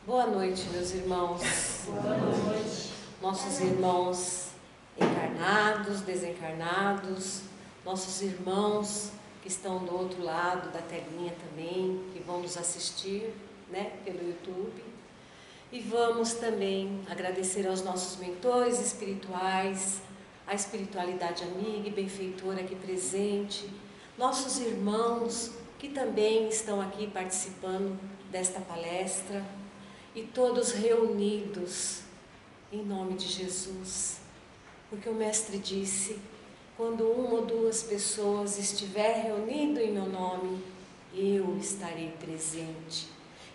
Boa noite, meus irmãos. Boa noite. Nossos irmãos encarnados, desencarnados, nossos irmãos que estão do outro lado da telinha também, que vão nos assistir, pelo YouTube. E vamos também agradecer aos nossos mentores espirituais, a espiritualidade amiga e benfeitora aqui presente, nossos irmãos que também estão aqui participando desta palestra, e todos reunidos em nome de Jesus, porque o Mestre disse: quando uma ou duas pessoas estiver reunido em meu nome, eu estarei presente.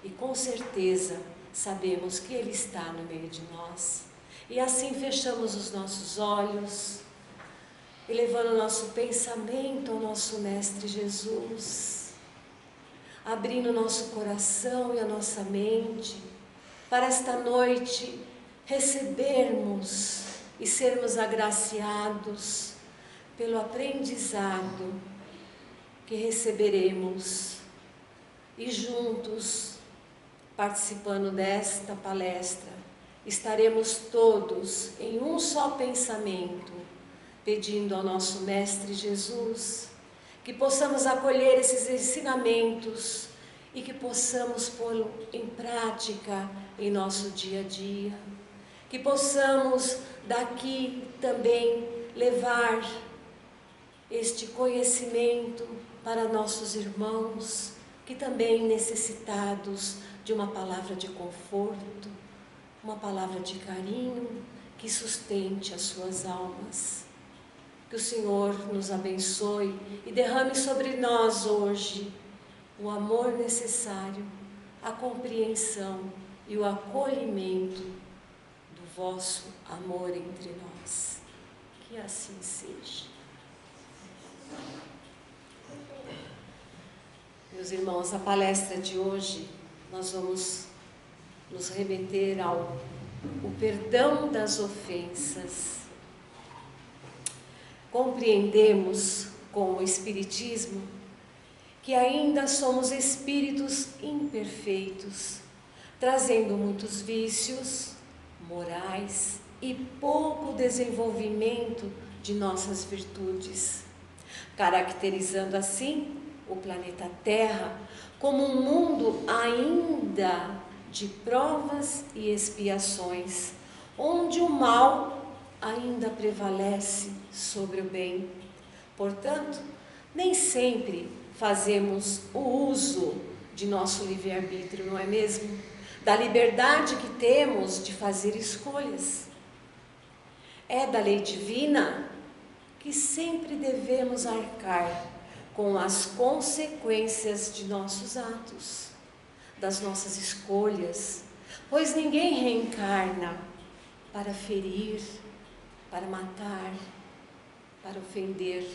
E com certeza sabemos que Ele está no meio de nós. E assim fechamos os nossos olhos, elevando o nosso pensamento ao nosso Mestre Jesus, abrindo o nosso coração e a nossa mente, para esta noite recebermos e sermos agraciados pelo aprendizado que receberemos e juntos, participando desta palestra, estaremos todos em um só pensamento, pedindo ao nosso Mestre Jesus que possamos acolher esses ensinamentos e que possamos pô-lo em prática em nosso dia a dia, que possamos daqui também levar este conhecimento para nossos irmãos, que também necessitados de uma palavra de conforto, uma palavra de carinho, que sustente as suas almas. Que o Senhor nos abençoe e derrame sobre nós hoje o amor necessário, a compreensão e o acolhimento do vosso amor entre nós. Que assim seja. Meus irmãos, a palestra de hoje nós vamos nos remeter ao perdão das ofensas. Compreendemos com o Espiritismo que ainda somos espíritos imperfeitos, trazendo muitos vícios morais e pouco desenvolvimento de nossas virtudes, caracterizando assim o planeta Terra como um mundo ainda de provas e expiações, onde o mal ainda prevalece sobre o bem. Portanto, nem sempre fazemos o uso de nosso livre-arbítrio, não é mesmo? Da liberdade que temos de fazer escolhas. É da lei divina que sempre devemos arcar com as consequências de nossos atos, das nossas escolhas, pois ninguém reencarna para ferir, para matar, para ofender,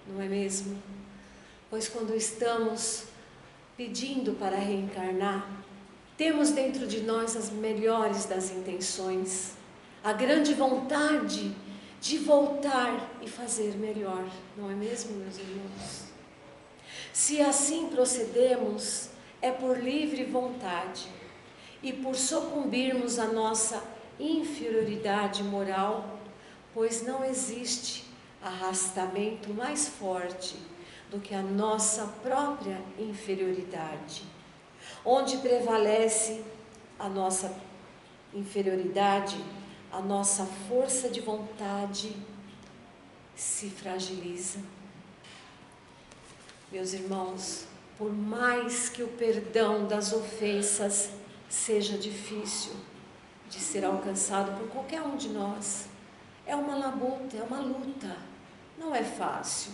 não é mesmo? Pois quando estamos pedindo para reencarnar, temos dentro de nós as melhores das intenções, a grande vontade de voltar e fazer melhor, não é mesmo, meus irmãos? Se assim procedemos, é por livre vontade e por sucumbirmos à nossa inferioridade moral, pois não existe arrastamento mais forte do que a nossa própria inferioridade. Onde prevalece a nossa inferioridade, a nossa força de vontade se fragiliza. Meus irmãos, por mais que o perdão das ofensas seja difícil de ser alcançado por qualquer um de nós, é uma labuta, é uma luta, não é fácil.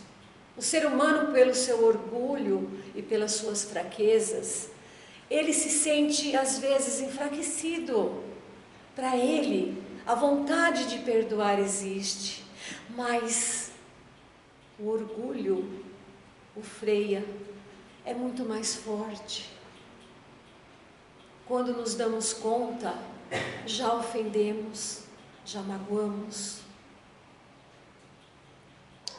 O ser humano, pelo seu orgulho e pelas suas fraquezas, ele se sente às vezes enfraquecido. Para ele, a vontade de perdoar existe, mas o orgulho o freia, é muito mais forte. Quando nos damos conta, já ofendemos, já magoamos.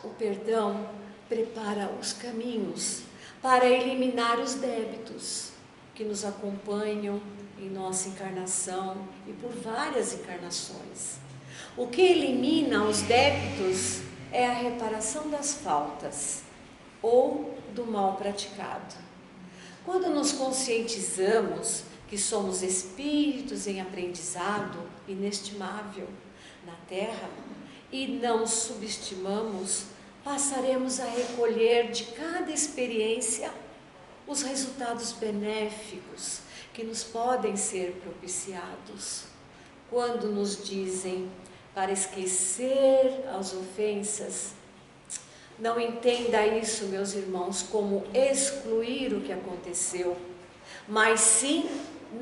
O perdão prepara os caminhos para eliminar os débitos, que nos acompanham em nossa encarnação e por várias encarnações. O que elimina os débitos é a reparação das faltas ou do mal praticado. Quando nos conscientizamos que somos espíritos em aprendizado inestimável na Terra e não subestimamos, passaremos a recolher de cada experiência os resultados benéficos que nos podem ser propiciados. Quando nos dizem para esquecer as ofensas, não entenda isso, meus irmãos, como excluir o que aconteceu, mas sim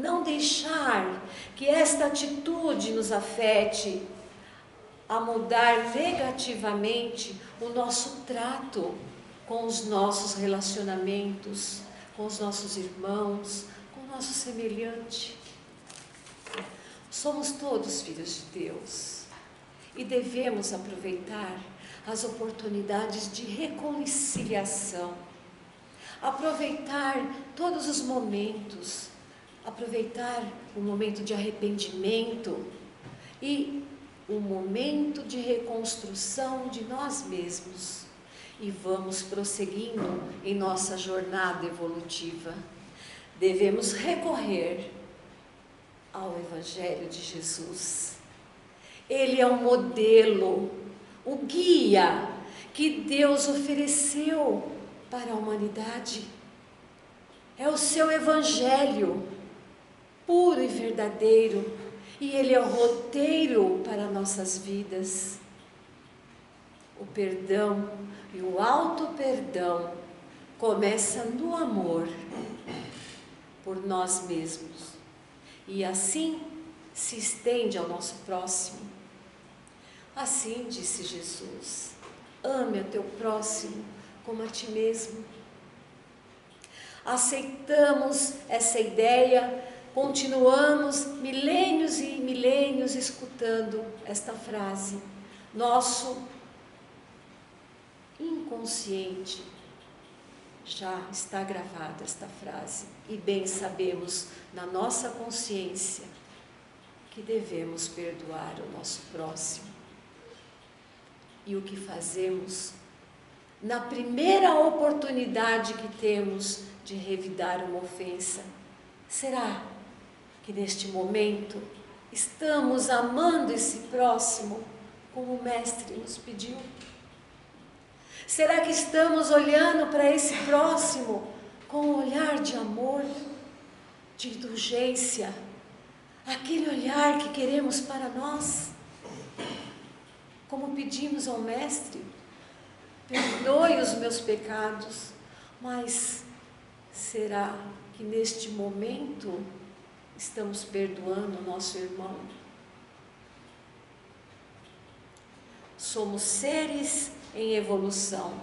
não deixar que esta atitude nos afete a mudar negativamente o nosso trato com os nossos relacionamentos, com os nossos irmãos, com o nosso semelhante. Somos todos filhos de Deus e devemos aproveitar as oportunidades de reconciliação, aproveitar todos os momentos, aproveitar o momento de arrependimento e o momento de reconstrução de nós mesmos. E vamos prosseguindo em nossa jornada evolutiva. Devemos recorrer ao Evangelho de Jesus. Ele é o modelo, o guia que Deus ofereceu para a humanidade. É o seu Evangelho, puro e verdadeiro, e ele é o roteiro para nossas vidas. O perdão e o auto-perdão começa no amor por nós mesmos e assim se estende ao nosso próximo. Assim disse Jesus: ame a teu próximo como a ti mesmo. Aceitamos essa ideia, continuamos milênios e milênios escutando esta frase. Nosso inconsciente já está gravada esta frase, e bem sabemos na nossa consciência que devemos perdoar o nosso próximo. E o que fazemos na primeira oportunidade que temos de revidar uma ofensa? Será que neste momento estamos amando esse próximo como o Mestre nos pediu? Será que estamos olhando para esse próximo com um olhar de amor, de indulgência, aquele olhar que queremos para nós? Como pedimos ao Mestre: perdoe os meus pecados, mas será que neste momento estamos perdoando o nosso irmão? Somos seres em evolução.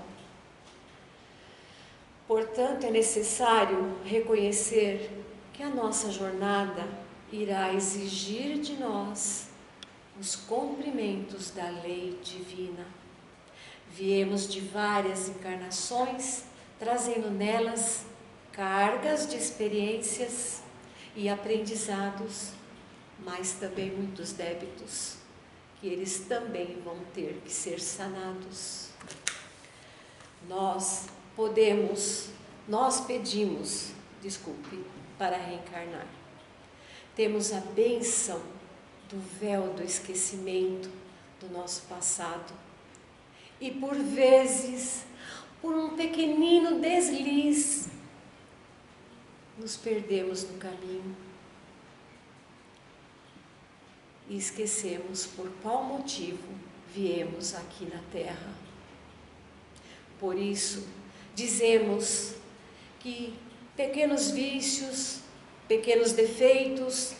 Portanto, é necessário reconhecer que a nossa jornada irá exigir de nós os cumprimentos da lei divina. Viemos de várias encarnações, trazendo nelas cargas de experiências e aprendizados, mas também muitos débitos, que eles também vão ter que ser sanados. Nós pedimos, para reencarnar. Temos a bênção do véu do esquecimento do nosso passado. E por vezes, por um pequenino deslize, nos perdemos no caminho. E esquecemos por qual motivo viemos aqui na Terra. Por isso, dizemos que pequenos vícios, pequenos defeitos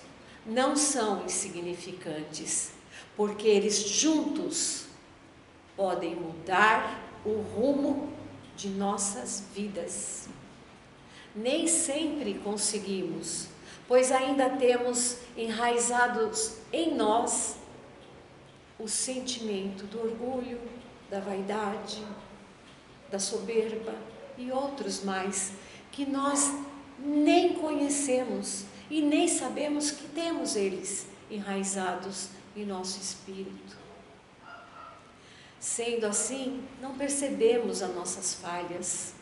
não são insignificantes, porque eles juntos podem mudar o rumo de nossas vidas. Nem sempre conseguimos, pois ainda temos enraizados em nós o sentimento do orgulho, da vaidade, da soberba e outros mais, que nós nem conhecemos e nem sabemos que temos eles enraizados em nosso espírito. Sendo assim, não percebemos as nossas falhas.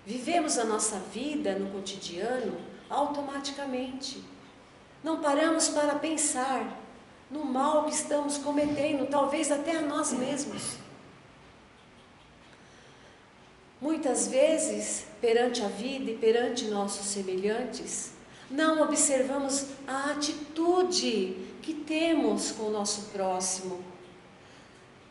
Vivemos a nossa vida no cotidiano automaticamente. Não paramos para pensar no mal que estamos cometendo, talvez até a nós mesmos. Muitas vezes, perante a vida e perante nossos semelhantes, não observamos a atitude que temos com o nosso próximo.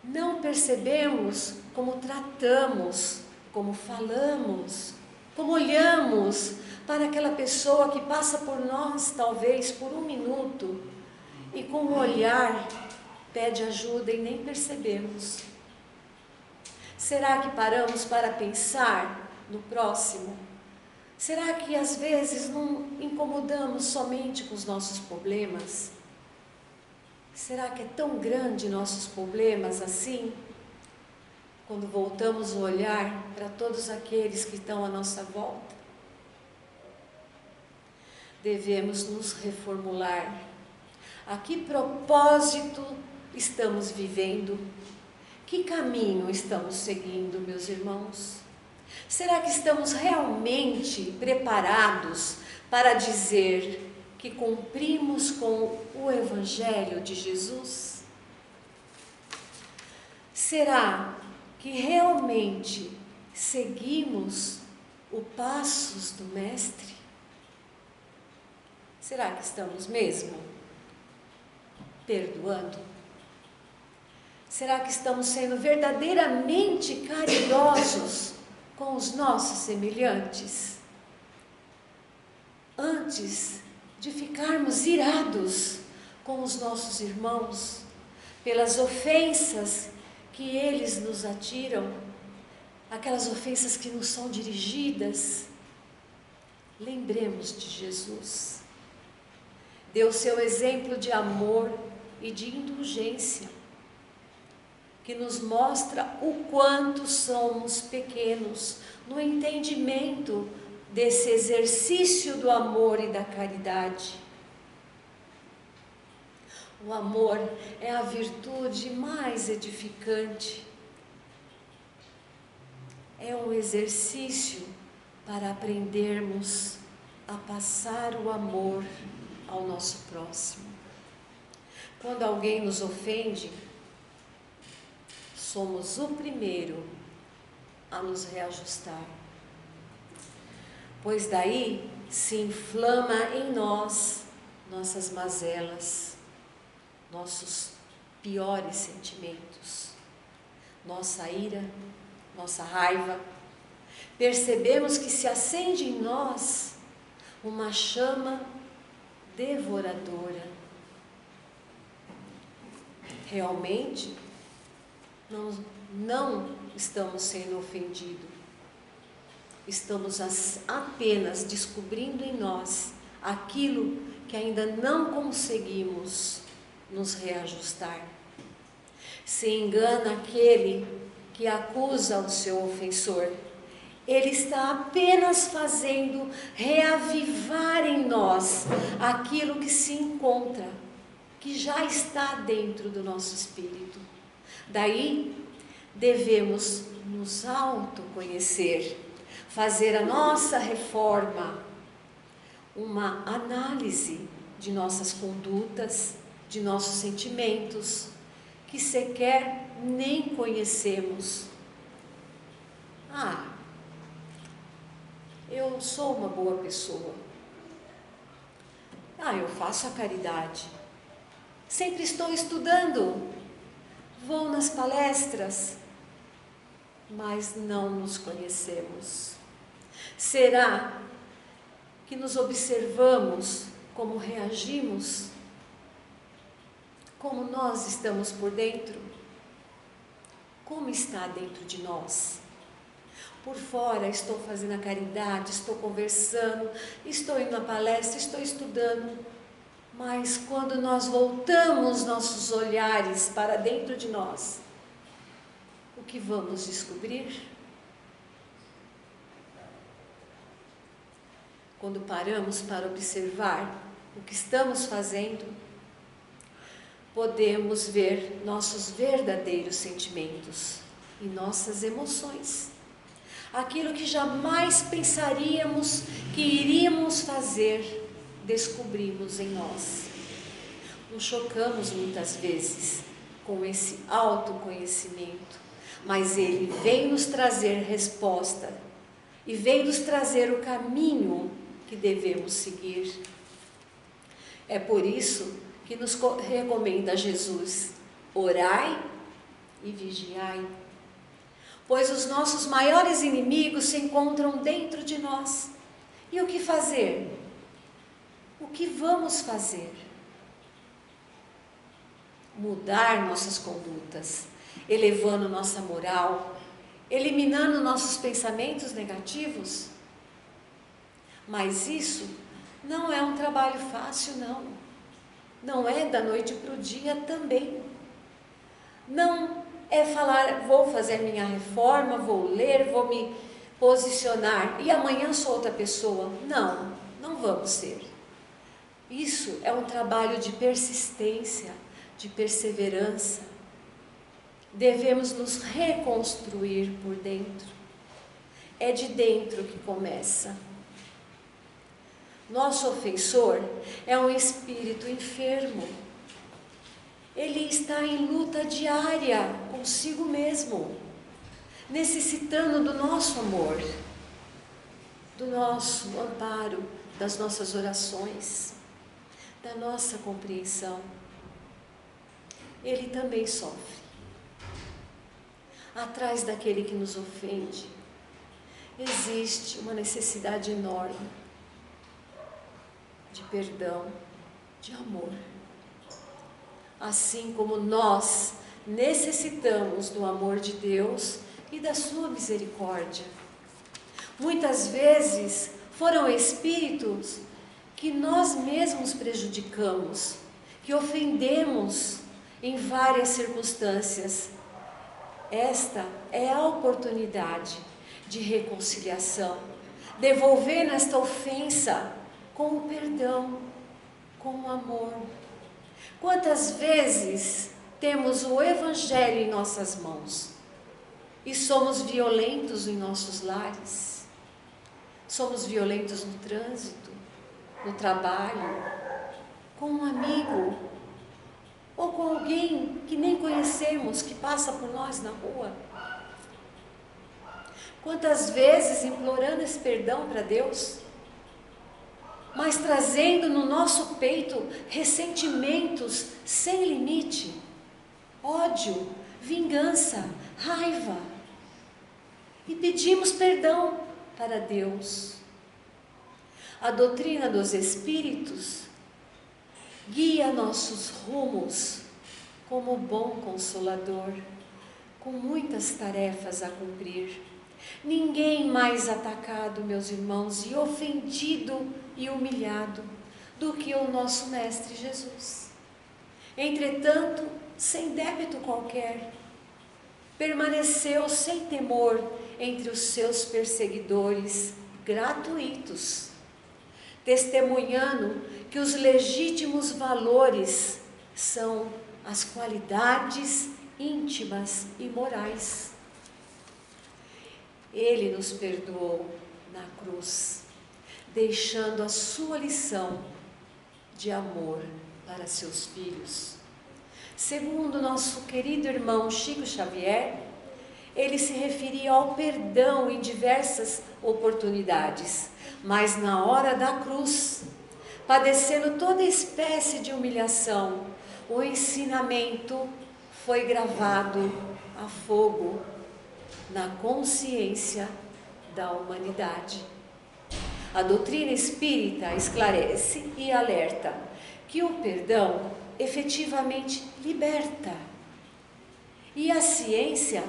Não percebemos como tratamos, como falamos, como olhamos para aquela pessoa que passa por nós, talvez por um minuto, e com o olhar pede ajuda e nem percebemos. Será que paramos para pensar no próximo? Será que às vezes não incomodamos somente com os nossos problemas? Será que é tão grande nossos problemas assim? Quando voltamos o olhar para todos aqueles que estão à nossa volta, devemos nos reformular. A que propósito estamos vivendo? Que caminho estamos seguindo, meus irmãos? Será que estamos realmente preparados para dizer que cumprimos com o Evangelho de Jesus? Será que realmente seguimos os passos do Mestre? Será que estamos mesmo perdoando? Será que estamos sendo verdadeiramente caridosos com os nossos semelhantes? Antes de ficarmos irados com os nossos irmãos, pelas ofensas que eles nos atiram, aquelas ofensas que nos são dirigidas, lembremos de Jesus. Deu seu exemplo de amor e de indulgência, que nos mostra o quanto somos pequenos no entendimento desse exercício do amor e da caridade. O amor é a virtude mais edificante. É um exercício para aprendermos a passar o amor ao nosso próximo. Quando alguém nos ofende, somos o primeiro a nos reajustar, pois daí se inflama em nós nossas mazelas, nossos piores sentimentos, nossa ira, nossa raiva. Percebemos que se acende em nós uma chama devoradora. Realmente, não estamos sendo ofendidos. Estamos apenas descobrindo em nós aquilo que ainda não conseguimos nos reajustar. Se engana aquele que acusa o seu ofensor. Ele está apenas fazendo reavivar em nós aquilo que se encontra, que já está dentro do nosso espírito. Daí, devemos nos autoconhecer, fazer a nossa reforma, uma análise de nossas condutas, de nossos sentimentos, que sequer nem conhecemos. Eu sou uma boa pessoa. Eu faço a caridade. Sempre estou estudando. Vou nas palestras. Mas não nos conhecemos. Será que nos observamos como reagimos? Como nós estamos por dentro? Como está dentro de nós? Por fora estou fazendo a caridade, estou conversando, estou indo na palestra, estou estudando. Mas quando nós voltamos nossos olhares para dentro de nós, o que vamos descobrir? quando paramos para observar o que estamos fazendo, podemos ver nossos verdadeiros sentimentos e nossas emoções. Aquilo que jamais pensaríamos que iríamos fazer, descobrimos em nós. Nos chocamos muitas vezes com esse autoconhecimento, mas ele vem nos trazer resposta e vem nos trazer o caminho que devemos seguir. É por isso que nos recomenda Jesus: orai e vigiai, pois os nossos maiores inimigos se encontram dentro de nós. E o que fazer? O que vamos fazer? Mudar nossas condutas, elevando nossa moral, eliminando nossos pensamentos negativos? Mas isso não é um trabalho fácil, não. Não é da noite para o dia também. Não é falar, vou fazer minha reforma, vou ler, vou me posicionar e amanhã sou outra pessoa. Não, não vamos ser. Isso é um trabalho de persistência, de perseverança. Devemos nos reconstruir por dentro. É de dentro que começa. Nosso ofensor é um espírito enfermo. Ele está em luta diária consigo mesmo, necessitando do nosso amor, do nosso amparo, das nossas orações, da nossa compreensão. Ele também sofre. Atrás daquele que nos ofende, existe uma necessidade enorme de perdão, de amor. Assim como nós necessitamos do amor de Deus e da sua misericórdia. Muitas vezes foram espíritos que nós mesmos prejudicamos, que ofendemos em várias circunstâncias. Esta é a oportunidade de reconciliação, devolvendo esta ofensa com o perdão, com o amor. Quantas vezes temos o Evangelho em nossas mãos e somos violentos em nossos lares? Somos violentos no trânsito, no trabalho, com um amigo ou com alguém que nem conhecemos, que passa por nós na rua. Quantas vezes implorando esse perdão para Deus, mas trazendo no nosso peito ressentimentos sem limite, ódio, vingança, raiva, e pedimos perdão para Deus. A doutrina dos Espíritos guia nossos rumos como bom consolador, com muitas tarefas a cumprir. Ninguém mais atacado, meus irmãos, e ofendido e humilhado do que o nosso Mestre Jesus. Entretanto, sem débito qualquer, permaneceu sem temor entre os seus perseguidores gratuitos, testemunhando que os legítimos valores são as qualidades íntimas e morais. Ele nos perdoou na cruz, deixando a sua lição de amor para seus filhos. Segundo nosso querido irmão Chico Xavier, ele se referia ao perdão em diversas oportunidades, mas na hora da cruz, padecendo toda espécie de humilhação, o ensinamento foi gravado a fogo na consciência da humanidade. A doutrina espírita esclarece e alerta que o perdão efetivamente liberta. E a ciência,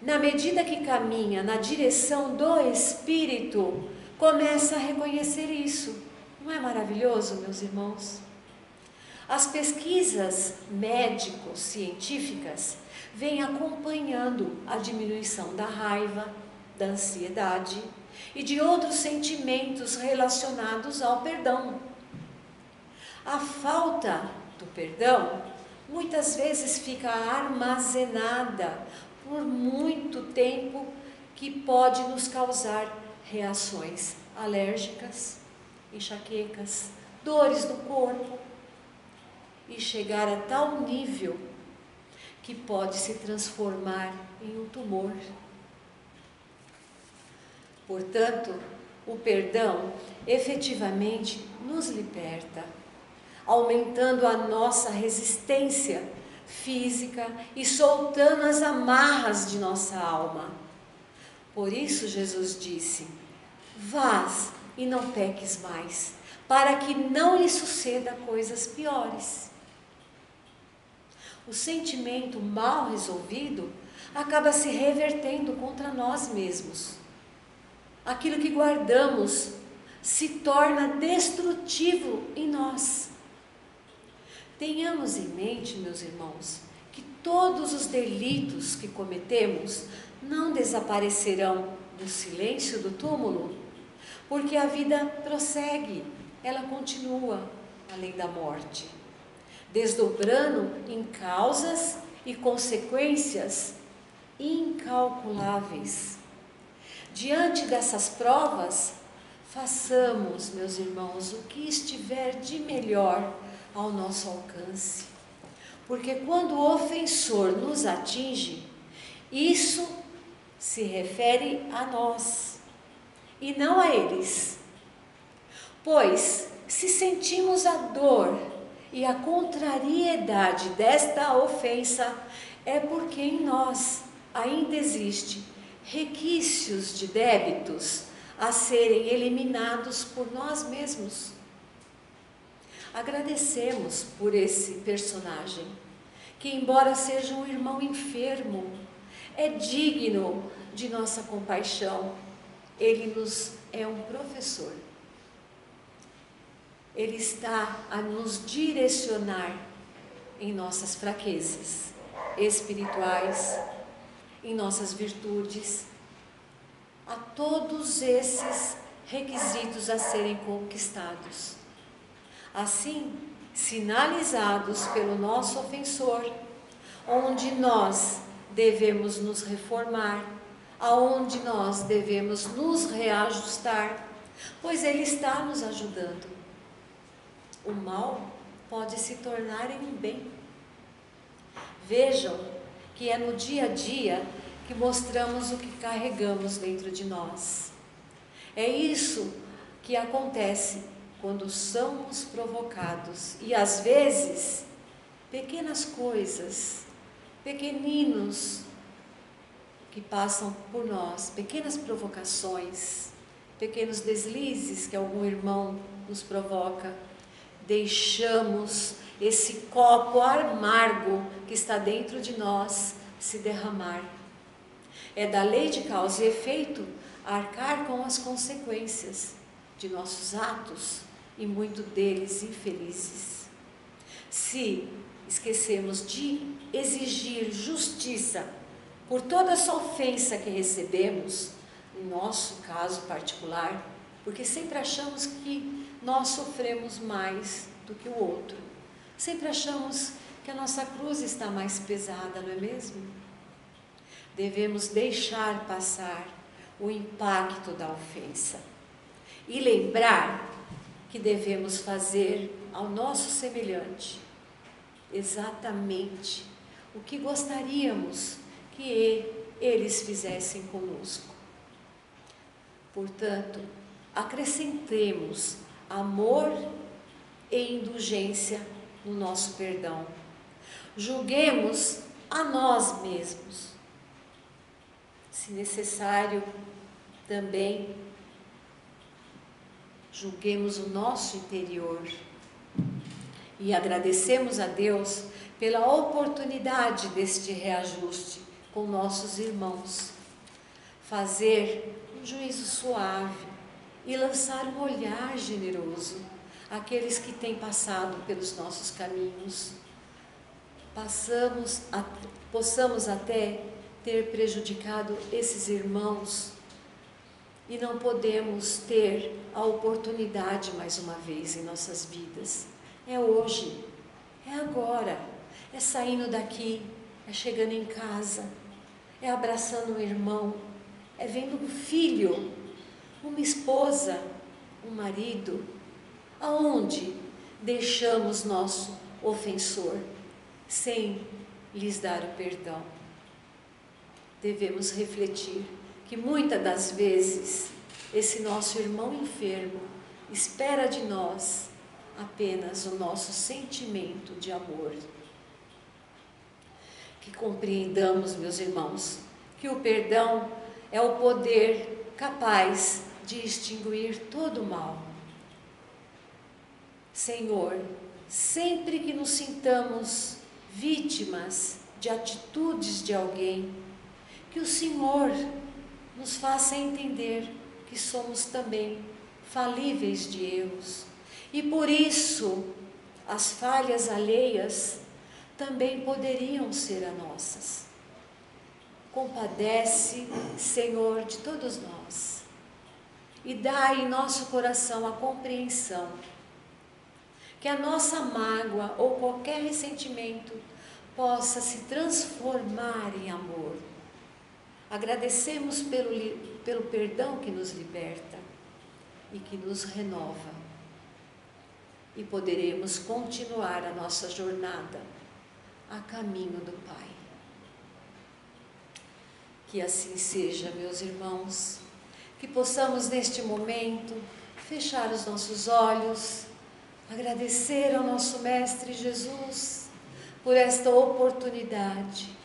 na medida que caminha na direção do Espírito, começa a reconhecer isso. Não é maravilhoso, meus irmãos? As pesquisas médico-científicas vêm acompanhando a diminuição da raiva, da ansiedade e de outros sentimentos relacionados ao perdão. A falta do perdão muitas vezes fica armazenada por muito tempo, que pode nos causar reações alérgicas, enxaquecas, dores no corpo, e chegar a tal nível que pode se transformar em um tumor. Portanto, o perdão efetivamente nos liberta, aumentando a nossa resistência física e soltando as amarras de nossa alma. Por isso Jesus disse: vás e não peques mais, para que não lhe suceda coisas piores. O sentimento mal resolvido acaba se revertendo contra nós mesmos. Aquilo que guardamos se torna destrutivo em nós. Tenhamos em mente, meus irmãos, que todos os delitos que cometemos não desaparecerão do silêncio do túmulo, porque a vida prossegue, ela continua além da morte, desdobrando em causas e consequências incalculáveis. Diante dessas provas, façamos, meus irmãos, o que estiver de melhor ao nosso alcance, porque quando o ofensor nos atinge, isso se refere a nós e não a eles. Pois, se sentimos a dor e a contrariedade desta ofensa, é porque em nós ainda existe resquícios de débitos a serem eliminados por nós mesmos. Agradecemos por esse personagem, que embora seja um irmão enfermo, é digno de nossa compaixão. Ele nos é um professor. Ele está a nos direcionar em nossas fraquezas espirituais, em nossas virtudes, a todos esses requisitos a serem conquistados. Assim, sinalizados pelo nosso ofensor, onde nós devemos nos reformar, aonde nós devemos nos reajustar, pois ele está nos ajudando. O mal pode se tornar em um bem. Vejam que é no dia a dia que mostramos o que carregamos dentro de nós. É isso que acontece quando somos provocados, e às vezes pequenas coisas, pequeninos que passam por nós, pequenas provocações, pequenos deslizes que algum irmão nos provoca, deixamos esse copo amargo que está dentro de nós se derramar. É da lei de causa e efeito arcar com as consequências de nossos atos, e muito deles infelizes. Se esquecemos de exigir justiça por toda essa ofensa que recebemos, no nosso caso particular, porque sempre achamos que nós sofremos mais do que o outro, sempre achamos que a nossa cruz está mais pesada, não é mesmo? Devemos deixar passar o impacto da ofensa e lembrar que devemos fazer ao nosso semelhante exatamente o que gostaríamos que eles fizessem conosco. Portanto, acrescentemos amor e indulgência no nosso perdão. Julguemos a nós mesmos. Se necessário, também julguemos o nosso interior e agradecemos a Deus pela oportunidade deste reajuste com nossos irmãos. Fazer um juízo suave e lançar um olhar generoso àqueles que têm passado pelos nossos caminhos. Possamos até ter prejudicado esses irmãos e não podemos ter a oportunidade mais uma vez em nossas vidas. É hoje, é agora, é saindo daqui, é chegando em casa, é abraçando um irmão, é vendo um filho, uma esposa, um marido, aonde deixamos nosso ofensor sem lhes dar o perdão. Devemos refletir que muitas das vezes esse nosso irmão enfermo espera de nós apenas o nosso sentimento de amor. Que compreendamos, meus irmãos, que o perdão é o poder capaz de extinguir todo o mal. Senhor, sempre que nos sintamos vítimas de atitudes de alguém, que o Senhor nos faça entender que somos também falíveis de erros e por isso as falhas alheias também poderiam ser as nossas. Compadece, Senhor, de todos nós e dá em nosso coração a compreensão que a nossa mágoa ou qualquer ressentimento possa se transformar em amor. Agradecemos pelo perdão que nos liberta e que nos renova. E poderemos continuar a nossa jornada a caminho do Pai. Que assim seja, meus irmãos, que possamos neste momento fechar os nossos olhos, agradecer ao nosso Mestre Jesus por esta oportunidade.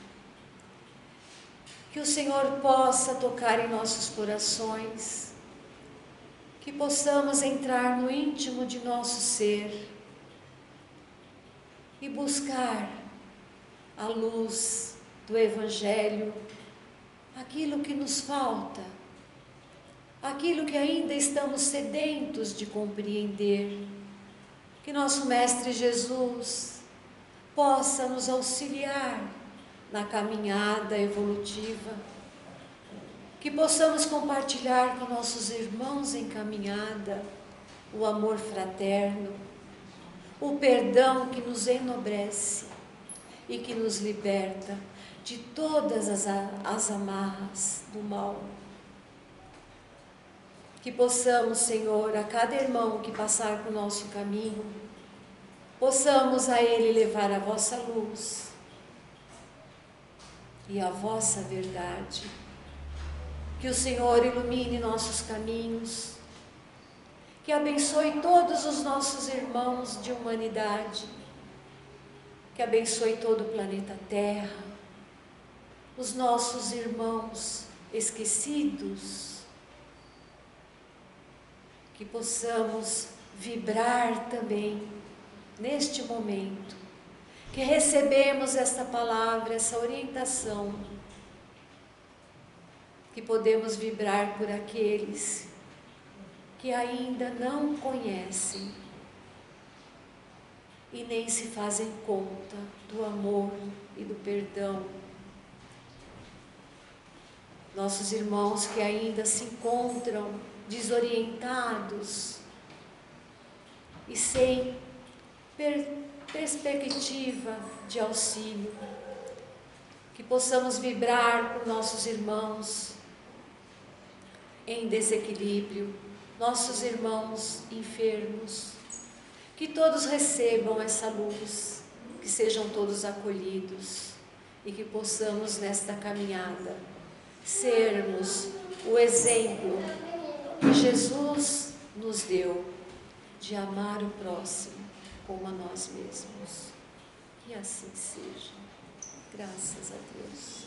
Que o Senhor possa tocar em nossos corações, que possamos entrar no íntimo de nosso ser e buscar a luz do Evangelho, aquilo que nos falta, aquilo que ainda estamos sedentos de compreender. Que nosso Mestre Jesus possa nos auxiliar na caminhada evolutiva, que possamos compartilhar com nossos irmãos em caminhada o amor fraterno, o perdão que nos enobrece e que nos liberta de todas as amarras do mal. Que possamos, Senhor, a cada irmão que passar por nosso caminho, possamos a ele levar a vossa luz e a vossa verdade. Que o Senhor ilumine nossos caminhos, que abençoe todos os nossos irmãos de humanidade, que abençoe todo o planeta Terra, os nossos irmãos esquecidos, que possamos vibrar também neste momento, que recebemos esta palavra, essa orientação, que podemos vibrar por aqueles que ainda não conhecem e nem se fazem conta do amor e do perdão. Nossos irmãos que ainda se encontram desorientados e sem perspectiva de auxílio, que possamos vibrar por nossos irmãos em desequilíbrio, nossos irmãos enfermos, que todos recebam essa luz, que sejam todos acolhidos e que possamos nesta caminhada sermos o exemplo que Jesus nos deu de amar o próximo como a nós mesmos. Que assim seja. Graças a Deus.